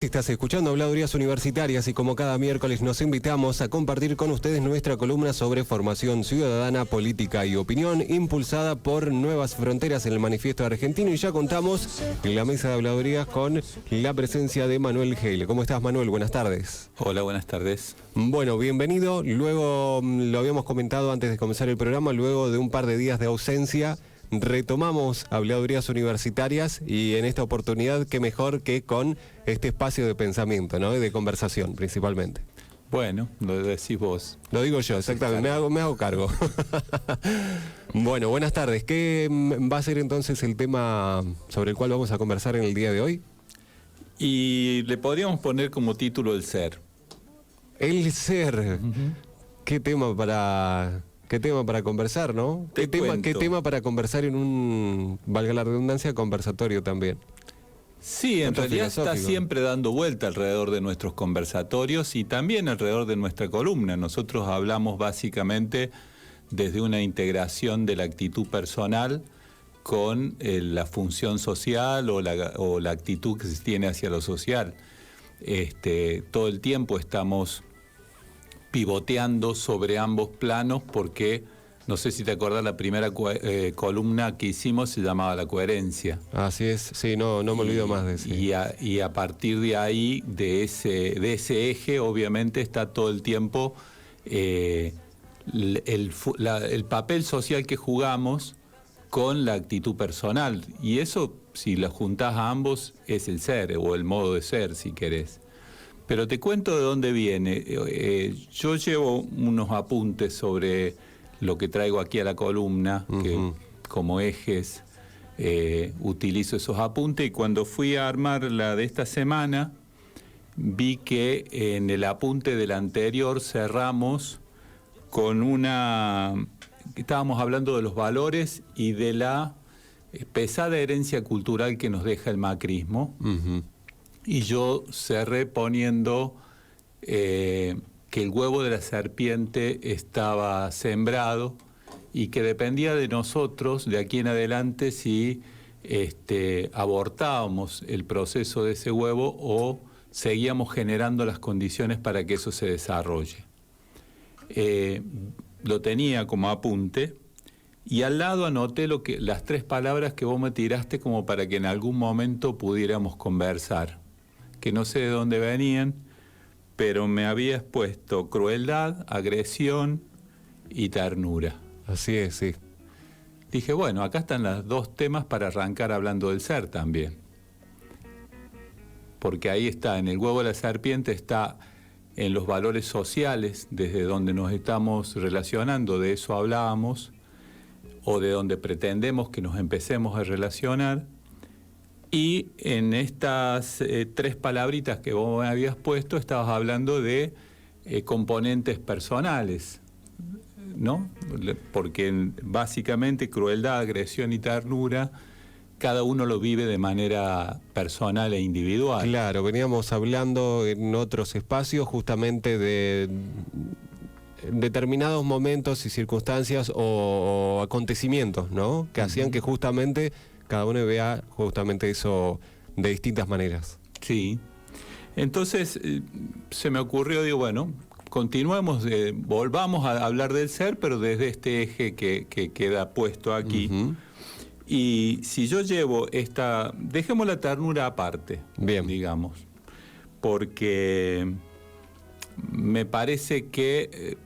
Estás escuchando Habladurías Universitarias y como cada miércoles nos invitamos a compartir con ustedes nuestra columna sobre formación ciudadana, política y opinión impulsada por Nuevas Fronteras en el Manifiesto Argentino, y ya contamos en la mesa de habladurías con la presencia de Manuel Heile. ¿Cómo estás, Manuel? Buenas tardes. Hola, buenas tardes. Bueno, bienvenido. Luego, lo habíamos comentado antes de comenzar el programa, luego de un par de días de ausencia, retomamos Habladurías Universitarias y en esta oportunidad qué mejor que con este espacio de pensamiento, ¿no? Y de conversación principalmente. Bueno, lo decís vos. Lo digo yo, exactamente, me hago cargo. Bueno, buenas tardes. ¿Qué va a ser entonces el tema sobre el cual vamos a conversar en el día de hoy? Y le podríamos poner como título el ser. El ser. ¿Qué tema para conversar, ¿no? ¿Qué tema para conversar en un, valga la redundancia, conversatorio también? Sí, en realidad está siempre dando vuelta alrededor de nuestros conversatorios y también alrededor de nuestra columna. Nosotros hablamos básicamente desde una integración de la actitud personal con la función social o la actitud que se tiene hacia lo social. Todo el tiempo estamos pivoteando sobre ambos planos porque, no sé si te acordás, la primera columna que hicimos se llamaba La Coherencia. Así es, sí, no me olvido más de eso. Y a partir de ahí, de ese eje, obviamente está todo el tiempo el papel social que jugamos con la actitud personal. Y eso, si lo juntás a ambos, es el ser, o el modo de ser, si querés. Pero te cuento de dónde viene. Yo llevo unos apuntes sobre lo que traigo aquí a la columna, que como ejes utilizo esos apuntes, y cuando fui a armar la de esta semana, vi que en el apunte del anterior cerramos con estábamos hablando de los valores y de la pesada herencia cultural que nos deja el macrismo. Y yo cerré poniendo que el huevo de la serpiente estaba sembrado y que dependía de nosotros de aquí en adelante si abortábamos el proceso de ese huevo o seguíamos generando las condiciones para que eso se desarrolle. Lo tenía como apunte y al lado anoté las 3 palabras que vos me tiraste como para que en algún momento pudiéramos conversar, que no sé de dónde venían, pero me habías puesto crueldad, agresión y ternura. Así es, sí. Dije, bueno, acá están los 2 temas para arrancar hablando del ser también. Porque ahí está, en el huevo de la serpiente está en los valores sociales, desde donde nos estamos relacionando, de eso hablábamos, o de donde pretendemos que nos empecemos a relacionar. Y en estas 3 palabritas que vos me habías puesto, estabas hablando de componentes personales, ¿no? Porque básicamente crueldad, agresión y ternura, cada uno lo vive de manera personal e individual. Claro, veníamos hablando en otros espacios justamente de determinados momentos y circunstancias o acontecimientos, ¿no? Que hacían que justamente cada uno vea justamente eso de distintas maneras. Sí. Entonces se me ocurrió, digo, bueno, continuemos, volvamos a hablar del ser, pero desde este eje que queda puesto aquí. Y si yo llevo dejemos la ternura aparte, bien, digamos, porque me parece que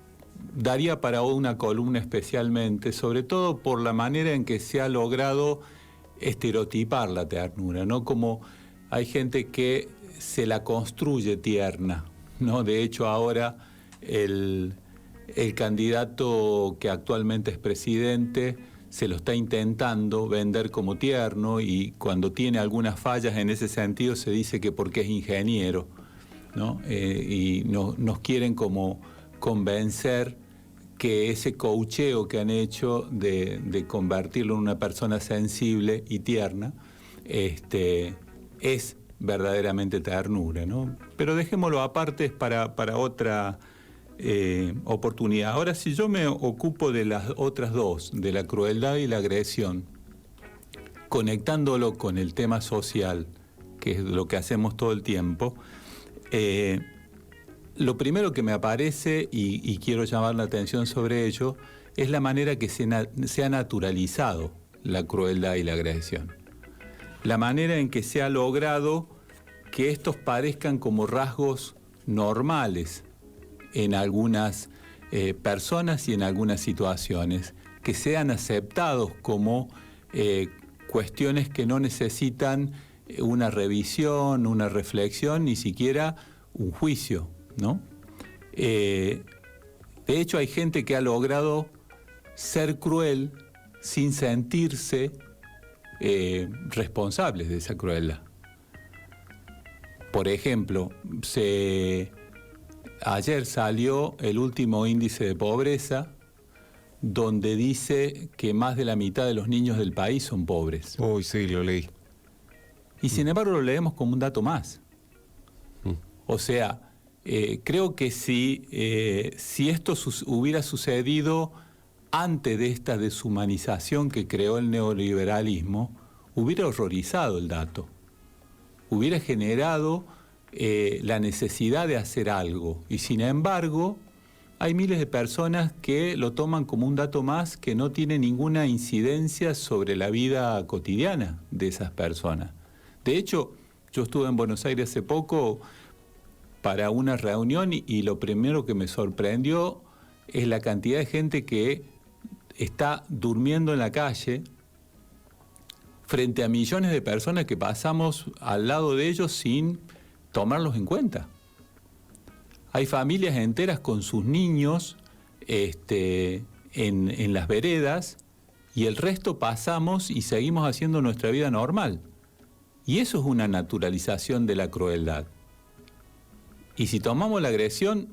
daría para una columna especialmente, sobre todo por la manera en que se ha logrado estereotipar la ternura, ¿no? Como hay gente que se la construye tierna, ¿no? De hecho, ahora el candidato que actualmente es presidente se lo está intentando vender como tierno, y cuando tiene algunas fallas en ese sentido se dice que porque es ingeniero, ¿no? Y nos quieren como convencer que ese coacheo que han hecho de convertirlo en una persona sensible y tierna es verdaderamente ternura, ¿no? Pero dejémoslo aparte, para otra oportunidad. Ahora, si yo me ocupo de las otras 2, de la crueldad y la agresión, conectándolo con el tema social que es lo que hacemos todo el tiempo, lo primero que me aparece, y quiero llamar la atención sobre ello, es la manera que se ha naturalizado la crueldad y la agresión. La manera en que se ha logrado que estos parezcan como rasgos normales en algunas personas y en algunas situaciones, que sean aceptados como cuestiones que no necesitan una revisión, una reflexión, ni siquiera un juicio, ¿no? De hecho, hay gente que ha logrado ser cruel sin sentirse responsables de esa crueldad. Por ejemplo, ayer salió el último índice de pobreza, donde dice que más de la mitad de los niños del país son pobres. Uy, sí, lo leí. Y sin embargo lo leemos como un dato más. O sea, creo que si esto hubiera sucedido antes de esta deshumanización que creó el neoliberalismo, hubiera horrorizado el dato. Hubiera generado la necesidad de hacer algo. Y sin embargo, hay miles de personas que lo toman como un dato más que no tiene ninguna incidencia sobre la vida cotidiana de esas personas. De hecho, yo estuve en Buenos Aires hace poco para una reunión y lo primero que me sorprendió es la cantidad de gente que está durmiendo en la calle frente a millones de personas que pasamos al lado de ellos sin tomarlos en cuenta. Hay familias enteras con sus niños en las veredas y el resto pasamos y seguimos haciendo nuestra vida normal. Y eso es una naturalización de la crueldad. Y si tomamos la agresión,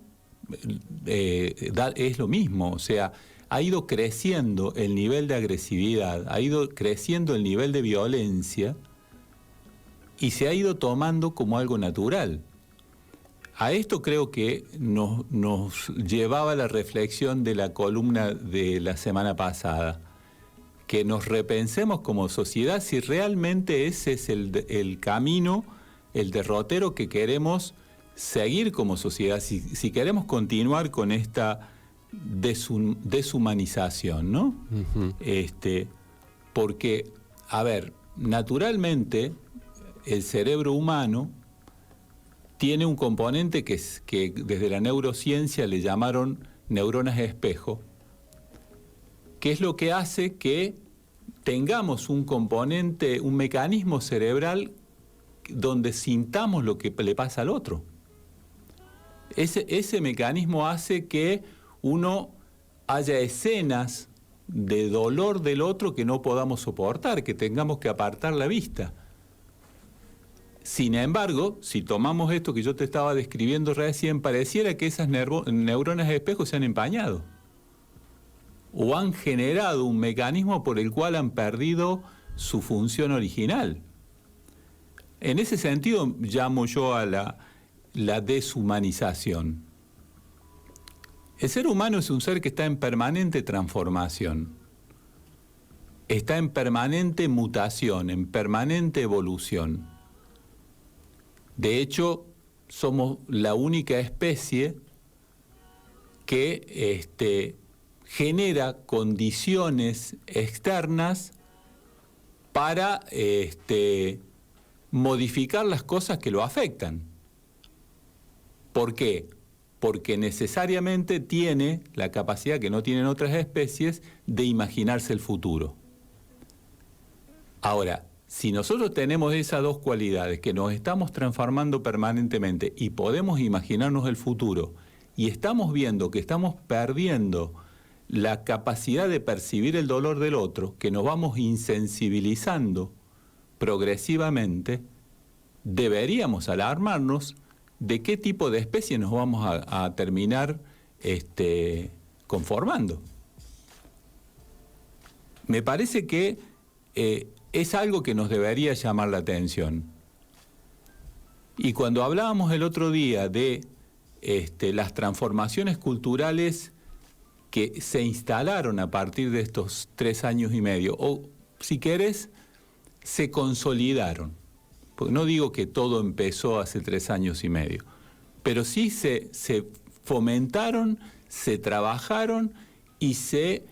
es lo mismo. O sea, ha ido creciendo el nivel de agresividad, ha ido creciendo el nivel de violencia y se ha ido tomando como algo natural. A esto creo que nos llevaba la reflexión de la columna de la semana pasada, que nos repensemos como sociedad si realmente ese es el camino, el derrotero que queremos seguir como sociedad, si queremos continuar con esta deshumanización, ¿no? Uh-huh. Porque, a ver, naturalmente el cerebro humano tiene un componente que desde la neurociencia le llamaron neuronas espejo, que es lo que hace que tengamos un componente, un mecanismo cerebral donde sintamos lo que le pasa al otro. Ese mecanismo hace que haya escenas de dolor del otro que no podamos soportar, que tengamos que apartar la vista. Sin embargo, si tomamos esto que yo te estaba describiendo recién, pareciera que esas neuronas de espejo se han empañado o han generado un mecanismo por el cual han perdido su función original. En ese sentido llamo yo a la deshumanización. El ser humano es un ser que está en permanente transformación, está en permanente mutación, en permanente evolución. De hecho, somos la única especie que genera condiciones externas para modificar las cosas que lo afectan. ¿Por qué? Porque necesariamente tiene la capacidad que no tienen otras especies de imaginarse el futuro. Ahora, si nosotros tenemos esas dos cualidades, que nos estamos transformando permanentemente y podemos imaginarnos el futuro, y estamos viendo que estamos perdiendo la capacidad de percibir el dolor del otro, que nos vamos insensibilizando progresivamente, deberíamos alarmarnos de qué tipo de especie nos vamos a terminar conformando. Me parece que es algo que nos debería llamar la atención. Y cuando hablábamos el otro día de las transformaciones culturales que se instalaron a partir de estos 3 años y medio, o si querés, se consolidaron, porque no digo que todo empezó hace 3 años y medio, pero sí se fomentaron, se trabajaron y se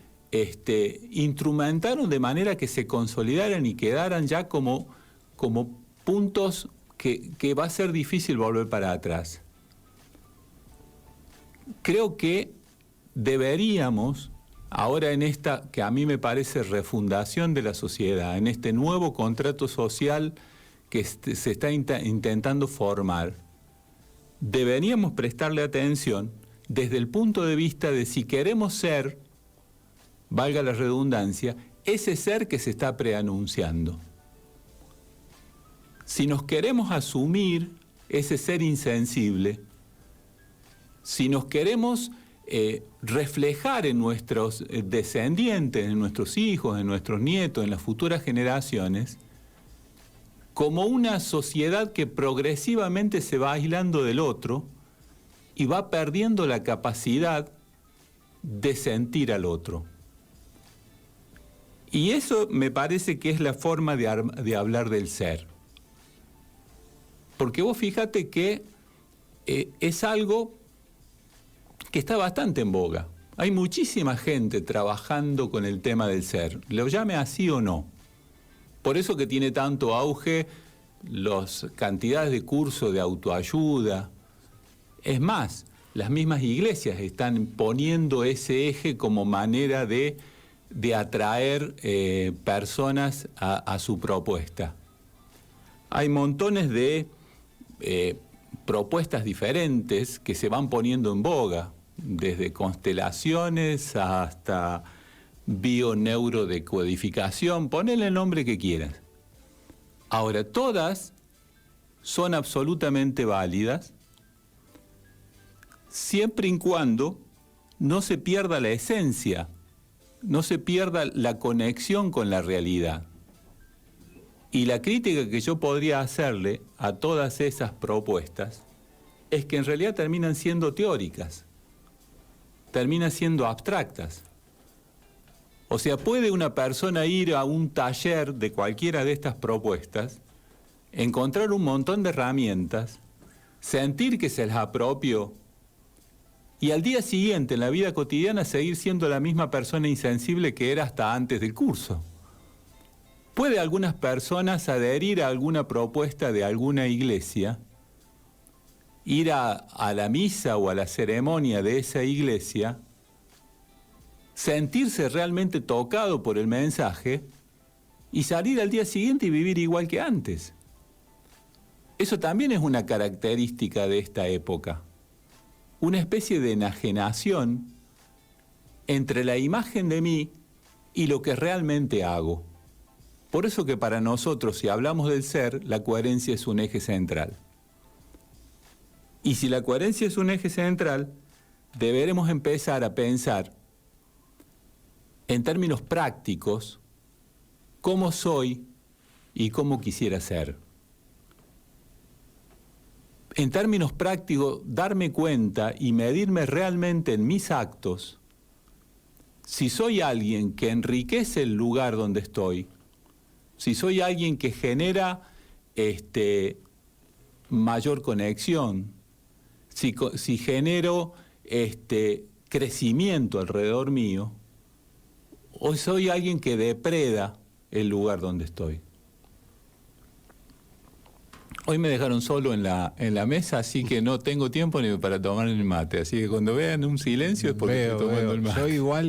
instrumentaron de manera que se consolidaran y quedaran ya como puntos que va a ser difícil volver para atrás. Creo que deberíamos, ahora en esta, que a mí me parece refundación de la sociedad, en este nuevo contrato social que se está intentando formar, deberíamos prestarle atención desde el punto de vista de si queremos ser, valga la redundancia, ese ser que se está preanunciando. Si nos queremos asumir ese ser insensible, si nos queremos reflejar en nuestros descendientes, en nuestros hijos, en nuestros nietos, en las futuras generaciones, como una sociedad que progresivamente se va aislando del otro y va perdiendo la capacidad de sentir al otro. Y eso me parece que es la forma de hablar del ser. Porque vos fíjate que es algo que está bastante en boga. Hay muchísima gente trabajando con el tema del ser, lo llame así o no. Por eso que tiene tanto auge las cantidades de cursos de autoayuda. Es más, las mismas iglesias están poniendo ese eje como manera de atraer personas a su propuesta. Hay montones de propuestas diferentes que se van poniendo en boga, desde constelaciones hasta bioneurodecodificación, ponele el nombre que quieras. Ahora, todas son absolutamente válidas siempre y cuando no se pierda la esencia, no se pierda la conexión con la realidad. Y la crítica que yo podría hacerle a todas esas propuestas es que en realidad terminan siendo teóricas, terminan siendo abstractas. O sea, puede una persona ir a un taller de cualquiera de estas propuestas, encontrar un montón de herramientas, sentir que se las apropió y al día siguiente, en la vida cotidiana, seguir siendo la misma persona insensible que era hasta antes del curso. Puede algunas personas adherir a alguna propuesta de alguna iglesia, ir a la misa o a la ceremonia de esa iglesia, sentirse realmente tocado por el mensaje y salir al día siguiente y vivir igual que antes. Eso también es una característica de esta época. Una especie de enajenación entre la imagen de mí y lo que realmente hago. Por eso que para nosotros, si hablamos del ser, la coherencia es un eje central. Y si la coherencia es un eje central, deberemos empezar a pensar en términos prácticos cómo soy y cómo quisiera ser. En términos prácticos, darme cuenta y medirme realmente en mis actos si soy alguien que enriquece el lugar donde estoy, si soy alguien que genera mayor conexión, si genero crecimiento alrededor mío, o soy alguien que depreda el lugar donde estoy. Hoy me dejaron solo en la mesa, así que no tengo tiempo ni para tomar el mate. Así que cuando vean un silencio es porque estoy tomando el mate.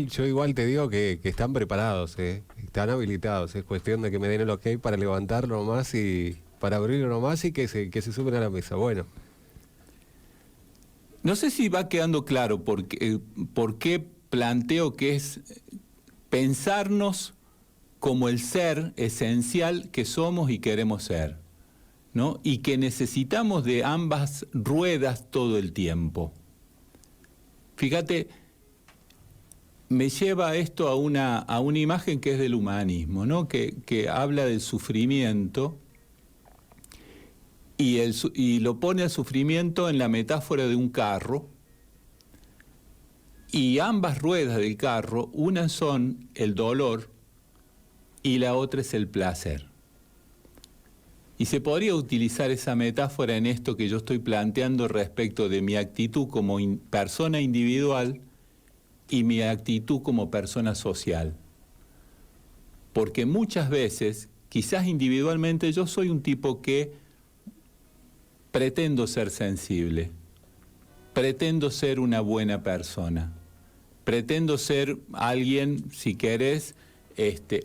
Yo igual te digo que están preparados, están habilitados. Es cuestión de que me den el ok para levantarlo nomás y para abrirlo nomás y que se suben a la mesa. Bueno. No sé si va quedando claro por qué planteo que es pensarnos como el ser esencial que somos y queremos ser, ¿no? Y que necesitamos de ambas ruedas todo el tiempo. Fíjate, me lleva esto a una imagen que es del humanismo, ¿no? Que habla del sufrimiento y lo pone al sufrimiento en la metáfora de un carro, y ambas ruedas del carro, una son el dolor y la otra es el placer. Y se podría utilizar esa metáfora en esto que yo estoy planteando respecto de mi actitud como persona individual y mi actitud como persona social. Porque muchas veces, quizás individualmente, yo soy un tipo que pretendo ser sensible, pretendo ser una buena persona, pretendo ser alguien, si querés,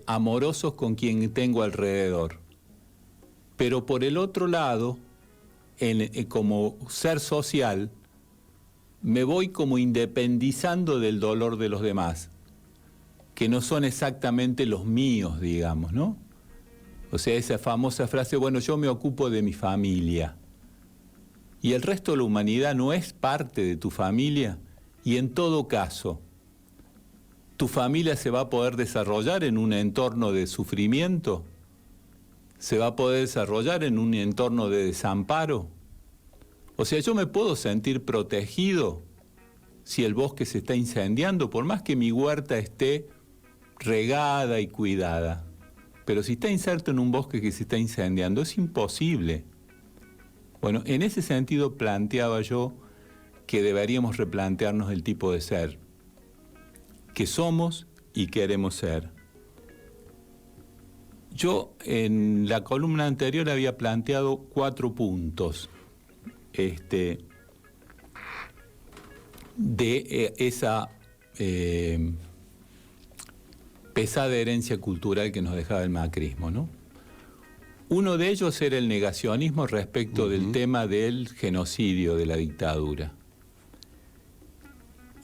amoroso con quien tengo alrededor. Pero por el otro lado, como ser social, me voy como independizando del dolor de los demás, que no son exactamente los míos, digamos, ¿no? O sea, esa famosa frase, bueno, yo me ocupo de mi familia. Y el resto de la humanidad no es parte de tu familia. Y en todo caso, ¿tu familia se va a poder desarrollar en un entorno de sufrimiento? ¿Se va a poder desarrollar en un entorno de desamparo? O sea, yo me puedo sentir protegido si el bosque se está incendiando, por más que mi huerta esté regada y cuidada. Pero si está inserto en un bosque que se está incendiando, es imposible. Bueno, en ese sentido planteaba yo que deberíamos replantearnos el tipo de ser que somos y queremos ser. Yo en la columna anterior había planteado 4 puntos de esa pesada herencia cultural que nos dejaba el macrismo, ¿no? Uno de ellos era el negacionismo respecto del tema del genocidio de la dictadura.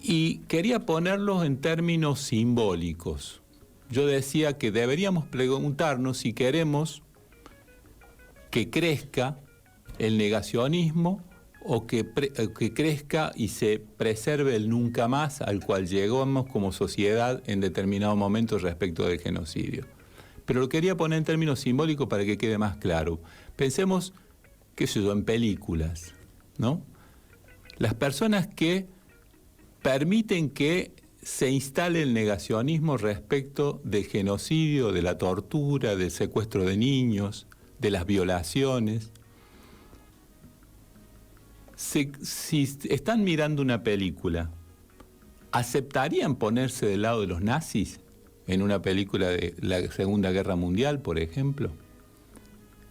Y quería ponerlos en términos simbólicos. Yo decía que deberíamos preguntarnos si queremos que crezca el negacionismo o que crezca y se preserve el nunca más al cual llegamos como sociedad en determinado momento respecto del genocidio. Pero lo quería poner en términos simbólicos para que quede más claro. Pensemos, qué sé yo, en películas, ¿no? Las personas que permiten que se instale el negacionismo respecto del genocidio, de la tortura, del secuestro de niños, de las violaciones. Si están mirando una película, ¿aceptarían ponerse del lado de los nazis en una película de la Segunda Guerra Mundial, por ejemplo?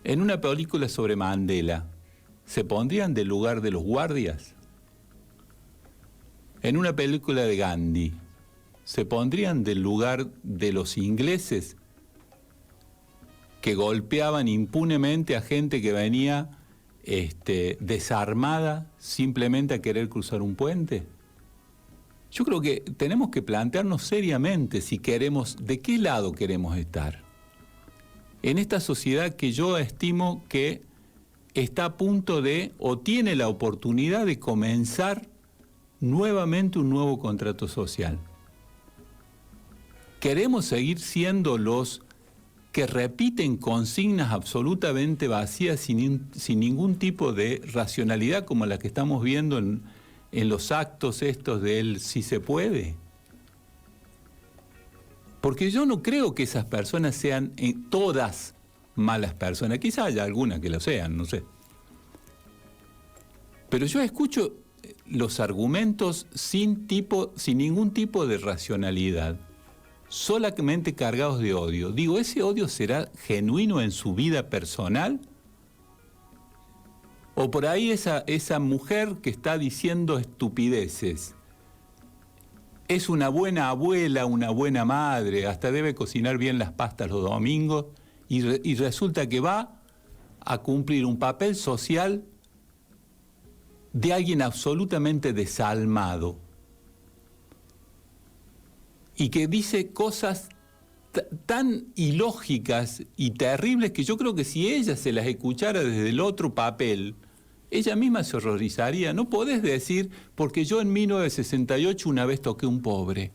En una película sobre Mandela, ¿se pondrían del lugar de los guardias? En una película de Gandhi, ¿se pondrían del lugar de los ingleses que golpeaban impunemente a gente que venía desarmada simplemente a querer cruzar un puente? Yo creo que tenemos que plantearnos seriamente si queremos, de qué lado queremos estar. En esta sociedad que yo estimo que está a punto de, o tiene la oportunidad de comenzar nuevamente un nuevo contrato social. ¿Queremos seguir siendo los que repiten consignas absolutamente vacías sin ningún tipo de racionalidad como la que estamos viendo en los actos estos del sí se puede? Porque yo no creo que esas personas sean todas malas personas. Quizá haya algunas que lo sean, no sé. Pero yo escucho los argumentos sin ningún tipo de racionalidad, solamente cargados de odio. Digo, ¿ese odio será genuino en su vida personal? O por ahí esa mujer que está diciendo estupideces es una buena abuela, una buena madre, hasta debe cocinar bien las pastas los domingos, y resulta que va a cumplir un papel social de alguien absolutamente desalmado y que dice cosas tan ilógicas y terribles que yo creo que si ella se las escuchara desde el otro papel, ella misma se horrorizaría. No podés decir, porque yo en 1968 una vez toqué un pobre.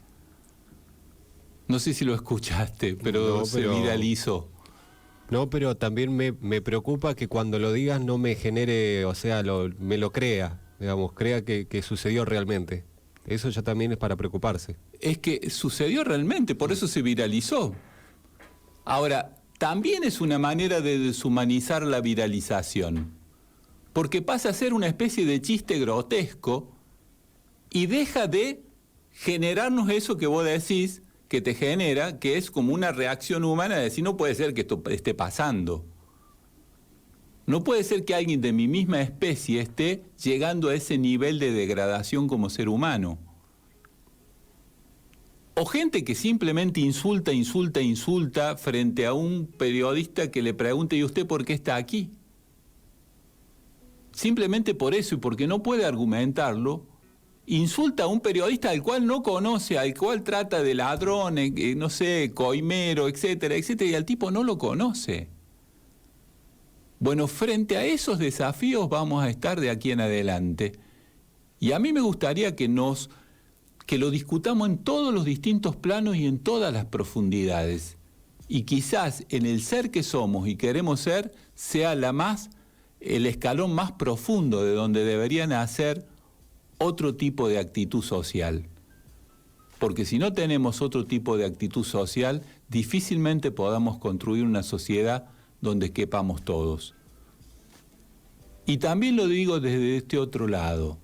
No sé si lo escuchaste, pero se viralizó. No, pero también me preocupa que cuando lo digas no me genere, o sea, me lo crea, digamos, crea que sucedió realmente. Eso ya también es para preocuparse. Es que sucedió realmente, por eso se viralizó. Ahora, también es una manera de deshumanizar la viralización, porque pasa a ser una especie de chiste grotesco y deja de generarnos eso que vos decís que te genera, que es como una reacción humana de decir, no puede ser que esto esté pasando. No puede ser que alguien de mi misma especie esté llegando a ese nivel de degradación como ser humano. O gente que simplemente insulta frente a un periodista que le pregunte, ¿y usted por qué está aquí? Simplemente por eso y porque no puede argumentarlo, insulta a un periodista al cual no conoce, al cual trata de ladrón, no sé, coimero, etcétera, etcétera, y al tipo no lo conoce. Bueno, frente a esos desafíos vamos a estar de aquí en adelante. Y a mí me gustaría que lo discutamos en todos los distintos planos y en todas las profundidades. Y quizás en el ser que somos y queremos ser, sea el escalón más profundo de donde debería nacer otro tipo de actitud social. Porque si no tenemos otro tipo de actitud social, difícilmente podamos construir una sociedad donde quepamos todos. Y también lo digo desde este otro lado.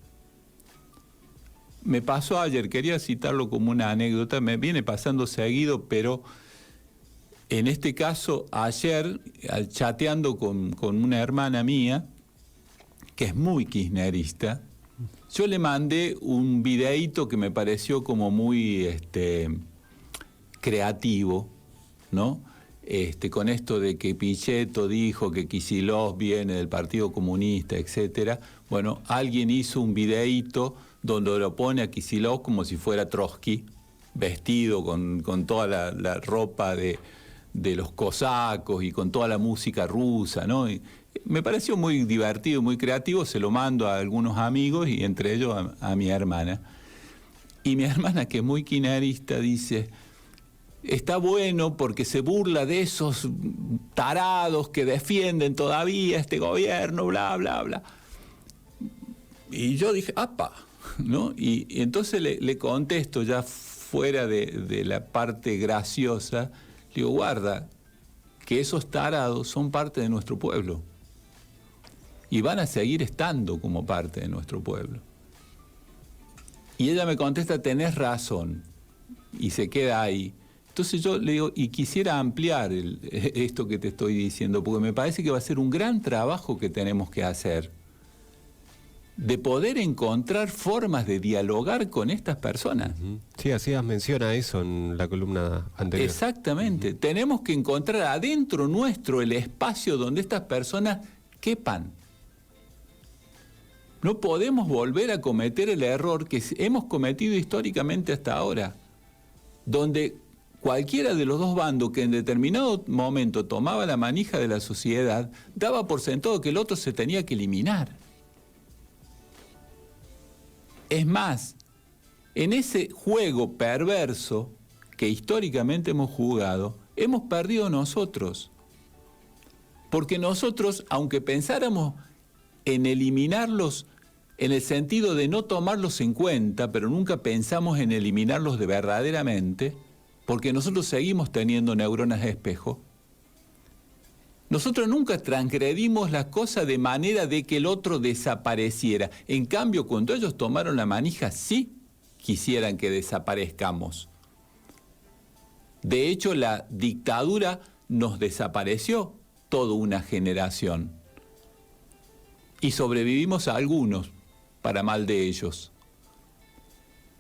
Me pasó ayer, quería citarlo como una anécdota, me viene pasando seguido, pero en este caso ayer, chateando con una hermana mía, que es muy kirchnerista, yo le mandé un videíto que me pareció como muy creativo, ¿no? Con esto de que Pichetto dijo que Kicillof viene del Partido Comunista, etcétera. Bueno, alguien hizo un videíto donde lo pone a Kicillof como si fuera Trotsky, vestido con toda la ropa de los cosacos y con toda la música rusa, ¿no? Y me pareció muy divertido, muy creativo, se lo mando a algunos amigos y entre ellos a mi hermana. Y mi hermana, que es muy kirchnerista, dice, está bueno porque se burla de esos tarados que defienden todavía este gobierno, bla, bla, bla. Y yo dije, ¡apa! ¿No? Y entonces le contesto ya fuera de la parte graciosa, le digo, guarda, que esos tarados son parte de nuestro pueblo. Y van a seguir estando como parte de nuestro pueblo. Y ella me contesta, tenés razón. Y se queda ahí. Entonces yo le digo, y quisiera ampliar esto que te estoy diciendo, porque me parece que va a ser un gran trabajo que tenemos que hacer, de poder encontrar formas de dialogar con estas personas. Sí, hacías mención a eso en la columna anterior. Exactamente. Tenemos que encontrar adentro nuestro el espacio donde estas personas quepan. No podemos volver a cometer el error que hemos cometido históricamente hasta ahora, donde cualquiera de los dos bandos que en determinado momento tomaba la manija de la sociedad, daba por sentado que el otro se tenía que eliminar. Es más, en ese juego perverso que históricamente hemos jugado, hemos perdido nosotros. Porque nosotros, aunque pensáramos en eliminarlos en el sentido de no tomarlos en cuenta, pero nunca pensamos en eliminarlos de verdaderamente, porque nosotros seguimos teniendo neuronas de espejo. Nosotros nunca transgredimos la cosa de manera de que el otro desapareciera. En cambio, cuando ellos tomaron la manija, sí quisieran que desaparezcamos. De hecho, la dictadura nos desapareció toda una generación. Y sobrevivimos a algunos, para mal de ellos.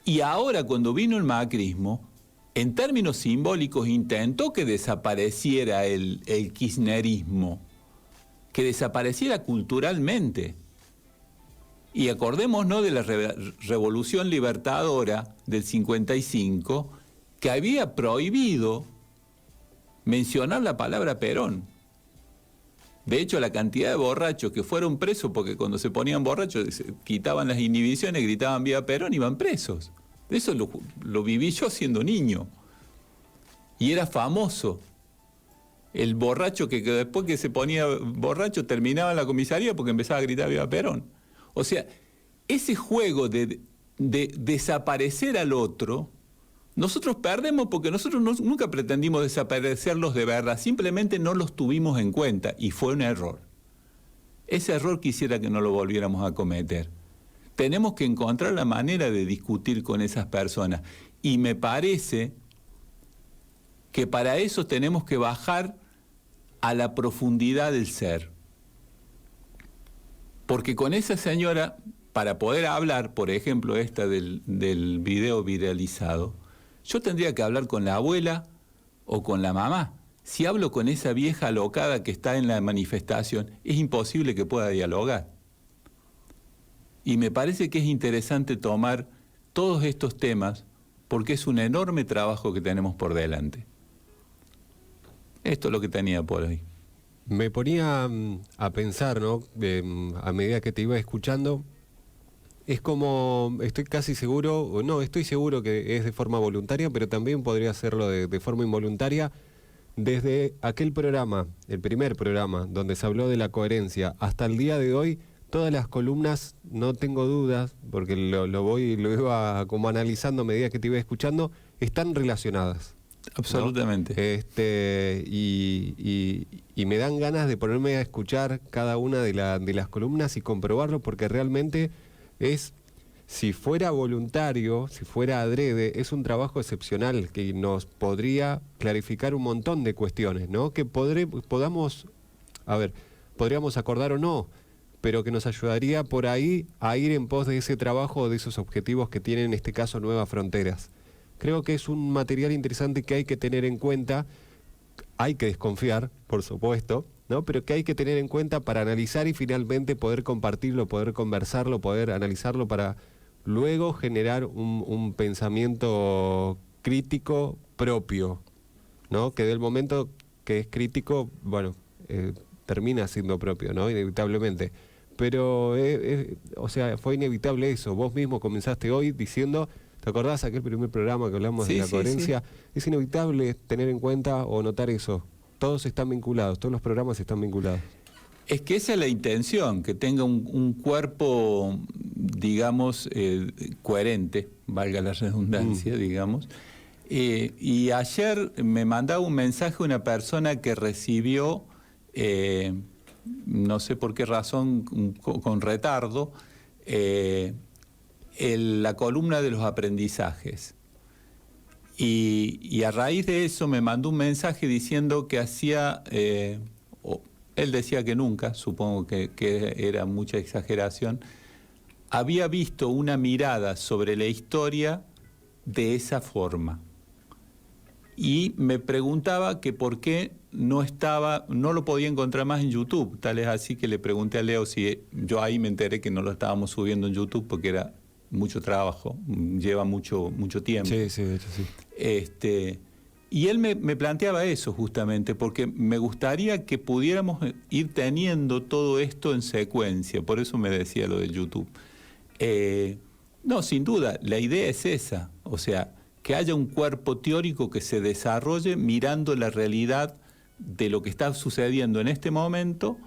Y ahora, cuando vino el macrismo, en términos simbólicos intentó que desapareciera el kirchnerismo, que desapareciera culturalmente. Y acordémonos de la Revolución Libertadora del 55, que había prohibido mencionar la palabra Perón. De hecho, la cantidad de borrachos que fueron presos, porque cuando se ponían borrachos, se quitaban las inhibiciones, gritaban viva Perón, iban presos. Eso lo viví yo siendo niño. Y era famoso. El borracho que después que se ponía borracho terminaba en la comisaría porque empezaba a gritar viva Perón. O sea, ese juego de desaparecer al otro Nosotros perdemos porque nosotros nunca pretendimos desaparecerlos de verdad, simplemente no los tuvimos en cuenta y fue un error. Ese error quisiera que no lo volviéramos a cometer. Tenemos que encontrar la manera de discutir con esas personas y me parece que para eso tenemos que bajar a la profundidad del ser. Porque con esa señora, para poder hablar, por ejemplo, esta del video viralizado, yo tendría que hablar con la abuela o con la mamá. Si hablo con esa vieja alocada que está en la manifestación, es imposible que pueda dialogar. Y me parece que es interesante tomar todos estos temas porque es un enorme trabajo que tenemos por delante. Esto es lo que tenía por hoy. Me ponía a pensar, ¿no? A medida que te iba escuchando, es como, estoy casi seguro, o no, estoy seguro que es de forma voluntaria, pero también podría hacerlo de forma involuntaria. Desde aquel programa, el primer programa, donde se habló de la coherencia, hasta el día de hoy, todas las columnas, no tengo dudas, porque lo iba como analizando a medida que te iba escuchando, están relacionadas. Absolutamente. ¿No? Y me dan ganas de ponerme a escuchar cada una de las columnas y comprobarlo, porque realmente es, si fuera voluntario, si fuera adrede, es un trabajo excepcional que nos podría clarificar un montón de cuestiones, ¿no? Que podríamos acordar o no, pero que nos ayudaría por ahí a ir en pos de ese trabajo, de esos objetivos que tienen en este caso Nuevas Fronteras. Creo que es un material interesante que hay que tener en cuenta, hay que desconfiar, por supuesto, ¿no? Pero que hay que tener en cuenta para analizar y finalmente poder compartirlo, poder conversarlo, poder analizarlo para luego generar un pensamiento crítico propio, ¿no? Que del momento que es crítico, bueno, termina siendo propio, ¿no? Inevitablemente. Pero, o sea, fue inevitable eso. Vos mismo comenzaste hoy diciendo, ¿te acordás aquel primer programa que hablamos de la coherencia? Sí. Es inevitable tener en cuenta o notar eso. Todos están vinculados, todos los programas están vinculados. Es que esa es la intención, que tenga un cuerpo, digamos, coherente, valga la redundancia, digamos. Y ayer me mandaba un mensaje una persona que recibió, no sé por qué razón, con retardo, la columna de los aprendizajes. Y a raíz de eso me mandó un mensaje diciendo que hacía, él decía que nunca, supongo que era mucha exageración, había visto una mirada sobre la historia de esa forma. Y me preguntaba que por qué no lo podía encontrar más en YouTube. Tal es así que le pregunté a Leo si yo ahí me enteré que no lo estábamos subiendo en YouTube porque era mucho trabajo, lleva mucho tiempo. Sí, de hecho sí. Y él me planteaba eso justamente, porque me gustaría que pudiéramos ir teniendo todo esto en secuencia, por eso me decía lo de YouTube. No, sin duda, la idea es esa, o sea, que haya un cuerpo teórico que se desarrolle mirando la realidad de lo que está sucediendo en este momento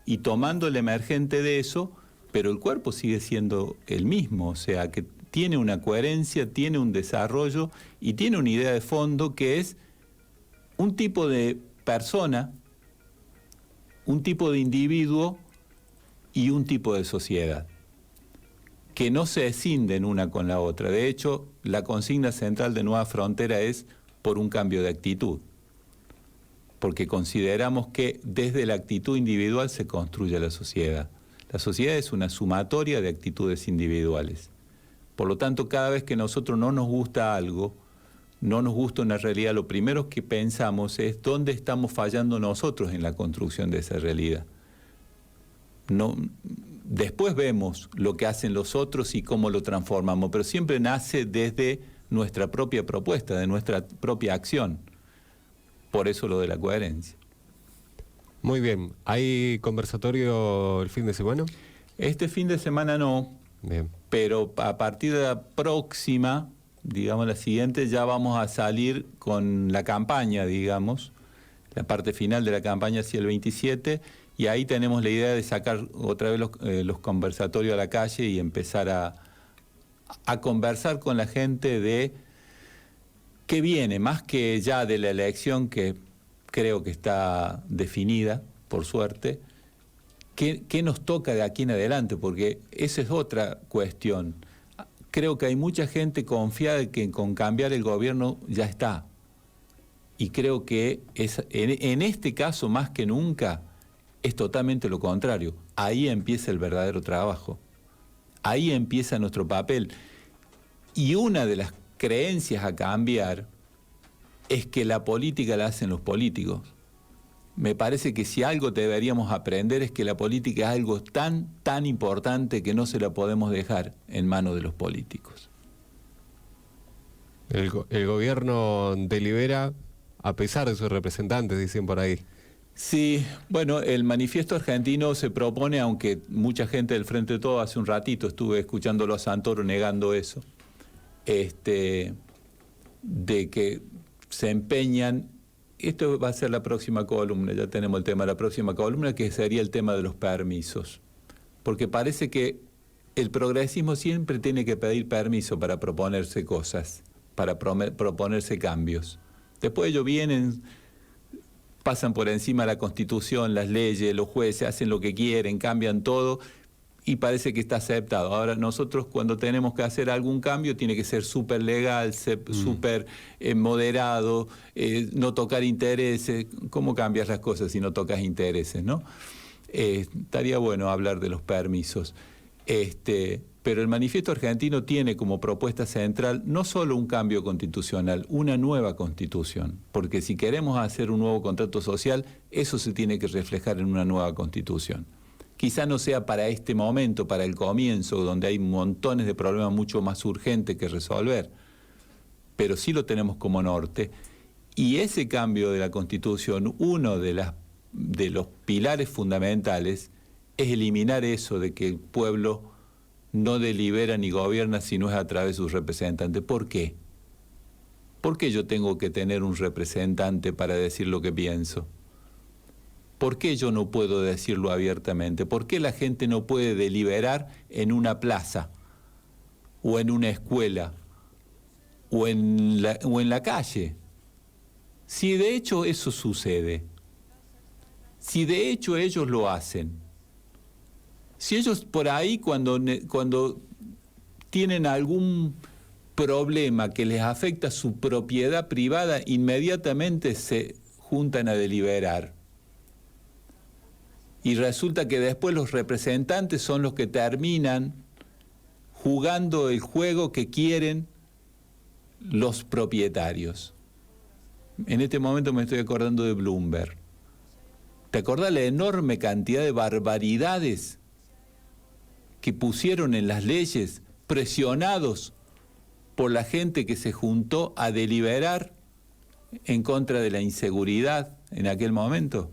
y tomando el emergente de eso, pero el cuerpo sigue siendo el mismo, o sea, que tiene una coherencia, tiene un desarrollo y tiene una idea de fondo que es un tipo de persona, un tipo de individuo y un tipo de sociedad, que no se escinden una con la otra. De hecho, la consigna central de Nueva Frontera es por un cambio de actitud, porque consideramos que desde la actitud individual se construye la sociedad. La sociedad es una sumatoria de actitudes individuales. Por lo tanto, cada vez que a nosotros no nos gusta algo, no nos gusta una realidad, lo primero que pensamos es dónde estamos fallando nosotros en la construcción de esa realidad. Después vemos lo que hacen los otros y cómo lo transformamos, pero siempre nace desde nuestra propia propuesta, de nuestra propia acción. Por eso lo de la coherencia. Muy bien. ¿Hay conversatorio el fin de semana? Este fin de semana no. Bien. Pero a partir de la próxima, digamos la siguiente, ya vamos a salir con la campaña, digamos, la parte final de la campaña hacia el 27, y ahí tenemos la idea de sacar otra vez los conversatorios a la calle y empezar a conversar con la gente de ¿Qué viene? Más que ya de la elección, que creo que está definida, por suerte, ¿qué nos toca de aquí en adelante? Porque esa es otra cuestión. Creo que hay mucha gente confiada de que con cambiar el gobierno ya está. Y creo que en este caso, más que nunca, es totalmente lo contrario. Ahí empieza el verdadero trabajo. Ahí empieza nuestro papel. Y una de las creencias a cambiar es que la política la hacen los políticos. Me parece que si algo deberíamos aprender es que la política es algo tan importante que no se la podemos dejar en manos de los políticos. El gobierno delibera a pesar de sus representantes, dicen por ahí. Sí, bueno, el manifiesto argentino se propone, aunque mucha gente del Frente de Todos, hace un ratito estuve escuchándolo a Santoro negando eso, de que se empeñan. Esto va a ser la próxima columna, ya tenemos el tema de la próxima columna, que sería el tema de los permisos. Porque parece que el progresismo siempre tiene que pedir permiso para proponerse cosas, para proponerse cambios. Después ellos vienen, pasan por encima de la Constitución, las leyes, los jueces, hacen lo que quieren, cambian todo y parece que está aceptado. Ahora nosotros cuando tenemos que hacer algún cambio tiene que ser súper legal, súper moderado, no tocar intereses. ¿Cómo cambias las cosas si no tocas intereses, no? Estaría bueno hablar de los permisos. Pero el manifiesto argentino tiene como propuesta central no solo un cambio constitucional, una nueva constitución. Porque si queremos hacer un nuevo contrato social, eso se tiene que reflejar en una nueva constitución. Quizá no sea para este momento, para el comienzo, donde hay montones de problemas mucho más urgentes que resolver, pero sí lo tenemos como norte. Y ese cambio de la Constitución, uno de los pilares fundamentales, es eliminar eso de que el pueblo no delibera ni gobierna si no es a través de sus representantes. ¿Por qué? ¿Por qué yo tengo que tener un representante para decir lo que pienso? ¿Por qué yo no puedo decirlo abiertamente? ¿Por qué la gente no puede deliberar en una plaza, o en una escuela, o en la calle? Si de hecho eso sucede, si de hecho ellos lo hacen, si ellos por ahí cuando tienen algún problema que les afecta su propiedad privada, inmediatamente se juntan a deliberar. Y resulta que después los representantes son los que terminan jugando el juego que quieren los propietarios. En este momento me estoy acordando de Bloomberg. ¿Te acordás la enorme cantidad de barbaridades que pusieron en las leyes, presionados por la gente que se juntó a deliberar en contra de la inseguridad en aquel momento?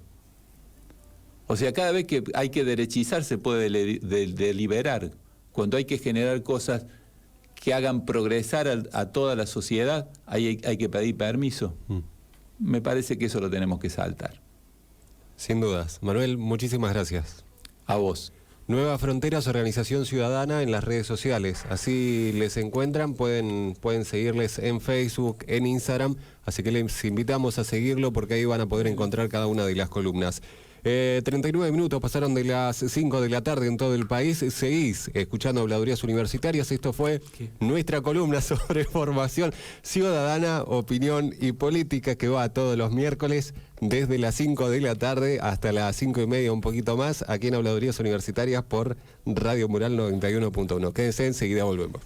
O sea, cada vez que hay que derechizar se puede deliberar. Cuando hay que generar cosas que hagan progresar a toda la sociedad, hay que pedir permiso. Me parece que eso lo tenemos que saltar. Sin dudas. Manuel, muchísimas gracias. A vos. Nuevas Fronteras, organización ciudadana en las redes sociales. Así les encuentran, pueden seguirles en Facebook, en Instagram. Así que les invitamos a seguirlo porque ahí van a poder encontrar cada una de las columnas. 39 minutos pasaron de las 5 de la tarde en todo el país. Seguís escuchando Habladurías Universitarias. Esto fue nuestra columna sobre formación ciudadana, opinión y política, que va todos los miércoles desde las 5 de la tarde hasta las 5:30, un poquito más, aquí en Habladurías Universitarias por Radio Mural 91.1. Quédense, enseguida volvemos.